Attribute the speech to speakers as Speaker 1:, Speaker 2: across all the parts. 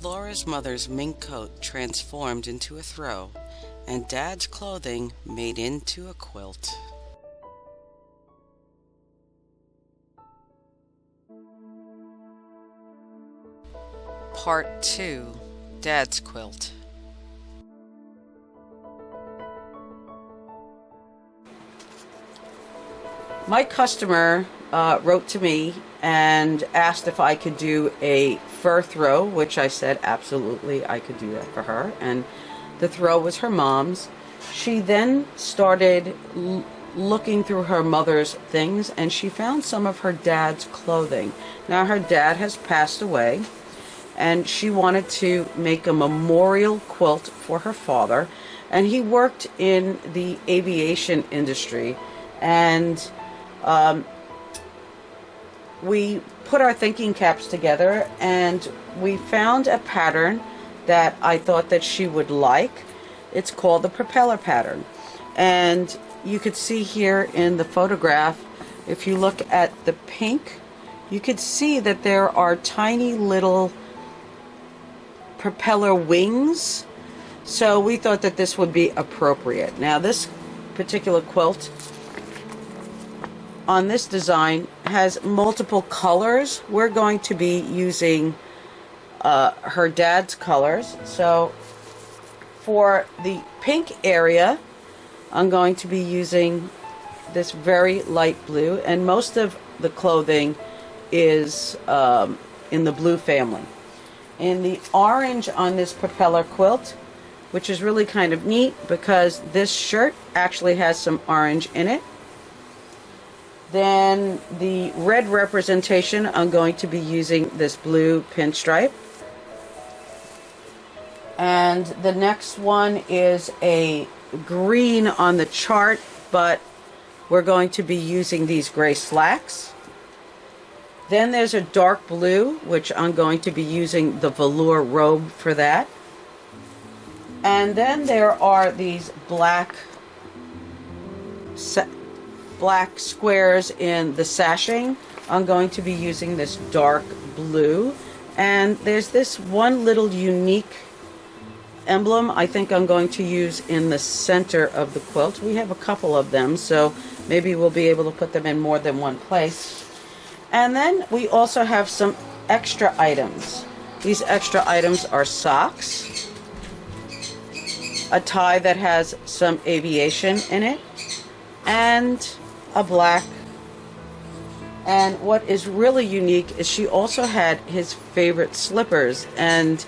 Speaker 1: Laura's mother's mink coat transformed into a throw, and Dad's clothing made into a quilt. Part 2. Dad's quilt. My customer wrote to me and asked if I could do a fur throw, which I said absolutely I could do that for her. And the throw was her mom's. She then started looking through her mother's things, and she found some of her dad's clothing. Now her dad has passed away, and she wanted to make a memorial quilt for her father, and he worked in the aviation industry. And we put our thinking caps together, and we found a pattern that I thought that she would like. It's called the Propeller pattern, and you could see here in the photograph, if you look at the pink, you could see that there are tiny little propeller wings. So we thought that this would be appropriate. Now this particular quilt on this design has multiple colors. We're going to be using her dad's colors. So for the pink area, I'm going to be using this very light blue, and most of the clothing is in the blue family. In the orange on this Propeller quilt, which is really kind of neat because this shirt actually has some orange in it. Then the red representation, I'm going to be using this blue pinstripe. And the next one is a green on the chart, but we're going to be using these gray slacks. Then there's a dark blue, which I'm going to be using the velour robe for that. And then there are these black squares in the sashing. I'm going to be using this dark blue. And there's this one little unique emblem I think I'm going to use in the center of the quilt. We have a couple of them, so maybe we'll be able to put them in more than one place. And then we also have some extra items. These extra items are socks, a tie that has some aviation in it, and a black. And what is really unique is she also had his favorite slippers, and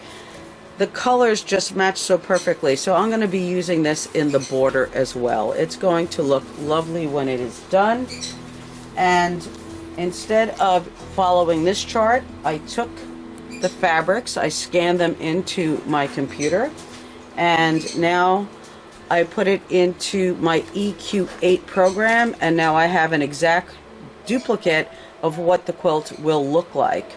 Speaker 1: the colors just match so perfectly. So I'm going to be using this in the border as well. It's going to look lovely when it is done. And instead of following this chart, I took the fabrics, I scanned them into my computer, and now I put it into my EQ8 program, and now I have an exact duplicate of what the quilt will look like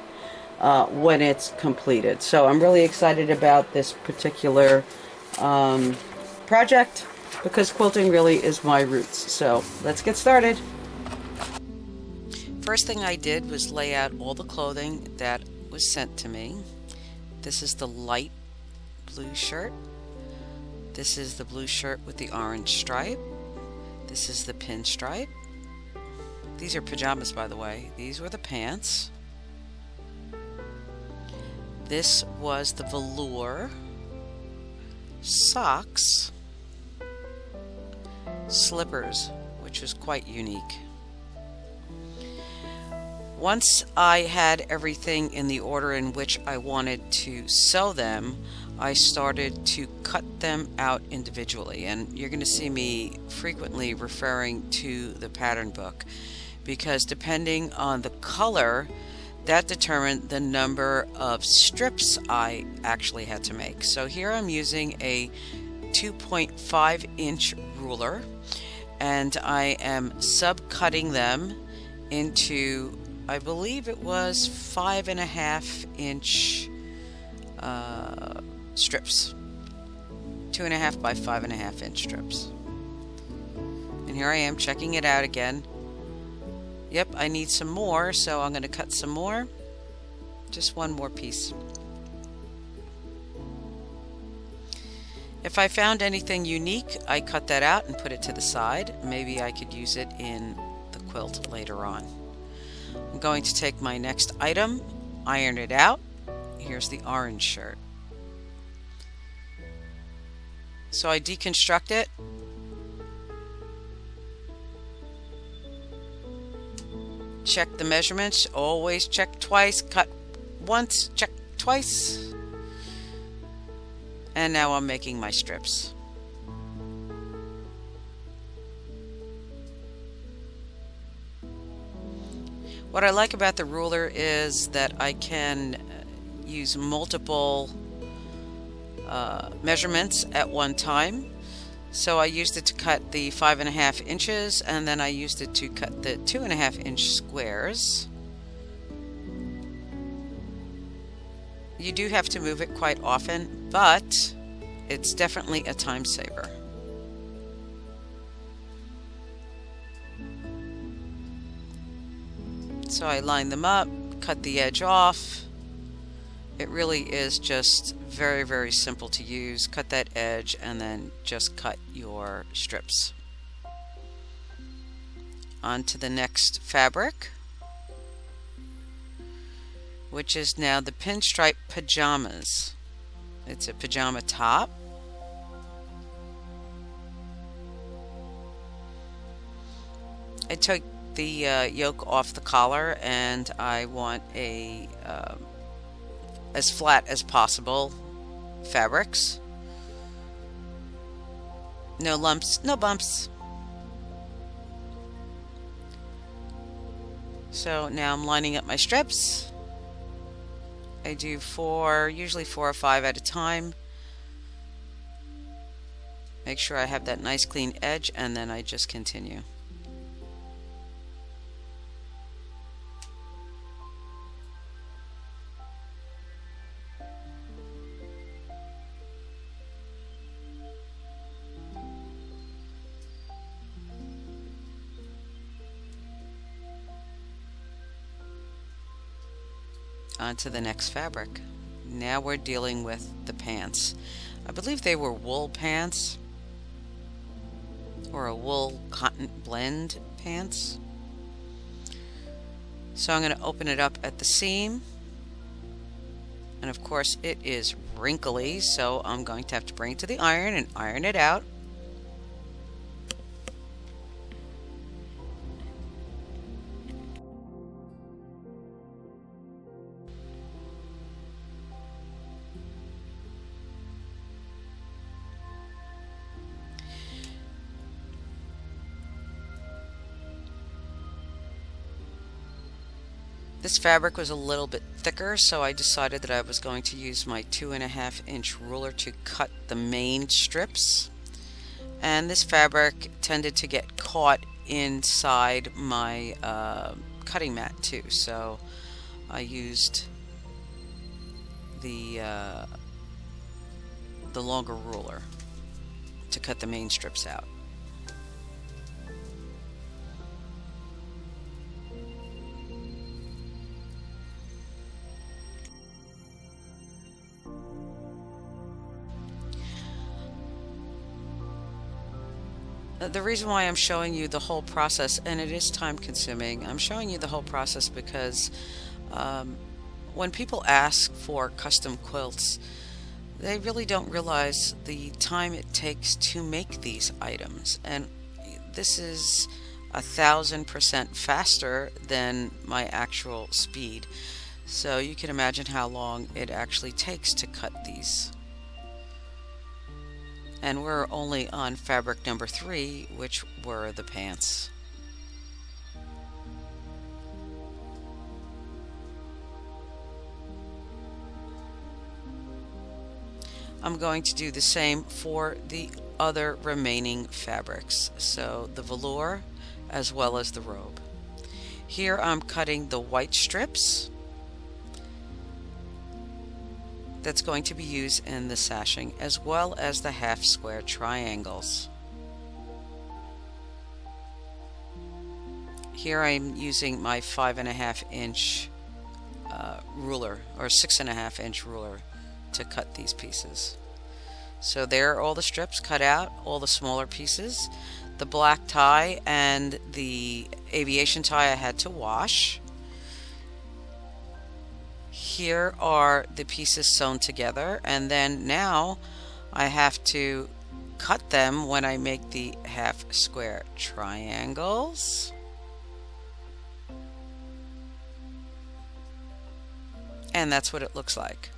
Speaker 1: when it's completed. So I'm really excited about this particular project because quilting really is my roots. So let's get started. First thing I did was lay out all the clothing that was sent to me. This is the light blue shirt. This is the blue shirt with the orange stripe. This is the pinstripe. These are pajamas, by the way. These were the pants. This was the velour, socks, slippers, which was quite unique. Once I had everything in the order in which I wanted to sew them, I started to cut them out individually, and you're going to see me frequently referring to the pattern book because depending on the color, that determined the number of strips I actually had to make. So here I'm using a 2.5-inch ruler, and I am subcutting them into, I believe it was 5.5-inch strips, 2.5 by 5.5-inch strips. And here I am checking it out again. Yep, I need some more, so I'm going to cut some more. Just one more piece. If I found anything unique, I cut that out and put it to the side. Maybe I could use it in the quilt later on. I'm going to take my next item, iron it out. Here's the orange shirt. So I deconstruct it. Check the measurements. Always check twice. Cut once, check twice. And now I'm making my strips. What I like about the ruler is that I can use multiple measurements at one time. So I used it to cut the 5.5 inches, and then I used it to cut the 2.5 inch squares. You do have to move it quite often, but it's definitely a time saver. So I line them up, cut the edge off. It really is just very, very simple to use. Cut that edge and then just cut your strips. On to the next fabric, which is now the pinstripe pajamas. It's a pajama top. I took the yoke off the collar, and I want a as flat as possible fabrics. No lumps, no bumps. So now I'm lining up my strips. I do usually 4 or 5 at a time. Make sure I have that nice clean edge, and then I just continue. On to the next fabric. Now we're dealing with the pants. I believe they were wool pants or a wool cotton blend pants. So I'm going to open it up at the seam, and of course it is wrinkly, so I'm going to have to bring it to the iron and iron it out. This fabric was a little bit thicker, so I decided that I was going to use my 2.5 inch ruler to cut the main strips. And this fabric tended to get caught inside my cutting mat too, so I used the longer ruler to cut the main strips out. The reason why I'm showing you the whole process, and it is time consuming, I'm showing you the whole process because when people ask for custom quilts, they really don't realize the time it takes to make these items, and this is 1,000% faster than my actual speed, so you can imagine how long it actually takes to cut these. And we're only on fabric number 3, which were the pants. I'm going to do the same for the other remaining fabrics, so the velour as well as the robe. Here I'm cutting the white strips that's going to be used in the sashing, as well as the half square triangles. Here I'm using my 5.5 inch ruler, or 6.5 inch ruler, to cut these pieces. So there are all the strips cut out, all the smaller pieces. The black tie and the aviation tie I had to wash. Here are the pieces sewn together, and then now I have to cut them when I make the half square triangles. And that's what it looks like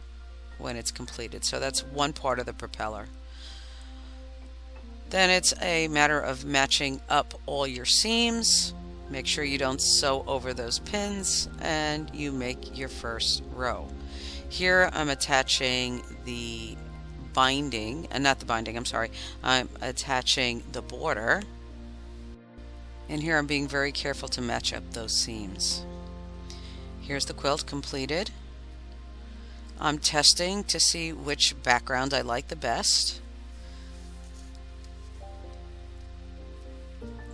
Speaker 1: when it's completed. So that's one part of the propeller. Then it's a matter of matching up all your seams. Make sure you don't sew over those pins, and you make your first row. Here I'm attaching the binding, not the binding, I'm sorry. I'm attaching the border. And here I'm being very careful to match up those seams. Here's the quilt completed. I'm testing to see which background I like the best.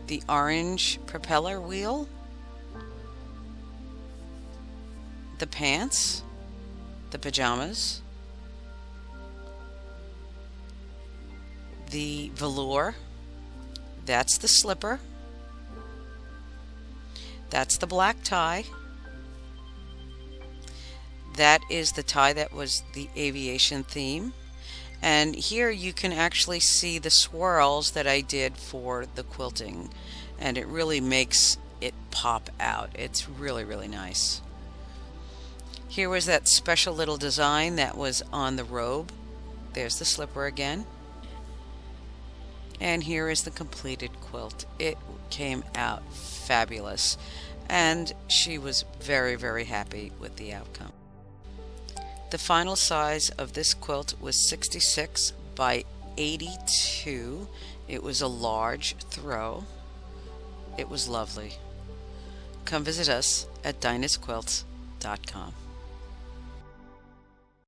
Speaker 1: The orange propeller wheel, the pants, the pajamas, the velour, that's the slipper, that's the black tie, that is the tie that was the aviation theme. And here you can actually see the swirls that I did for the quilting, and it really makes it pop out. It's really, really nice. Here was that special little design that was on the robe. There's the slipper again. And here is the completed quilt. It came out fabulous, and she was very, very happy with the outcome. The final size of this quilt was 66 by 82. It was a large throw. It was lovely. Come visit us at dinahsquilts.com.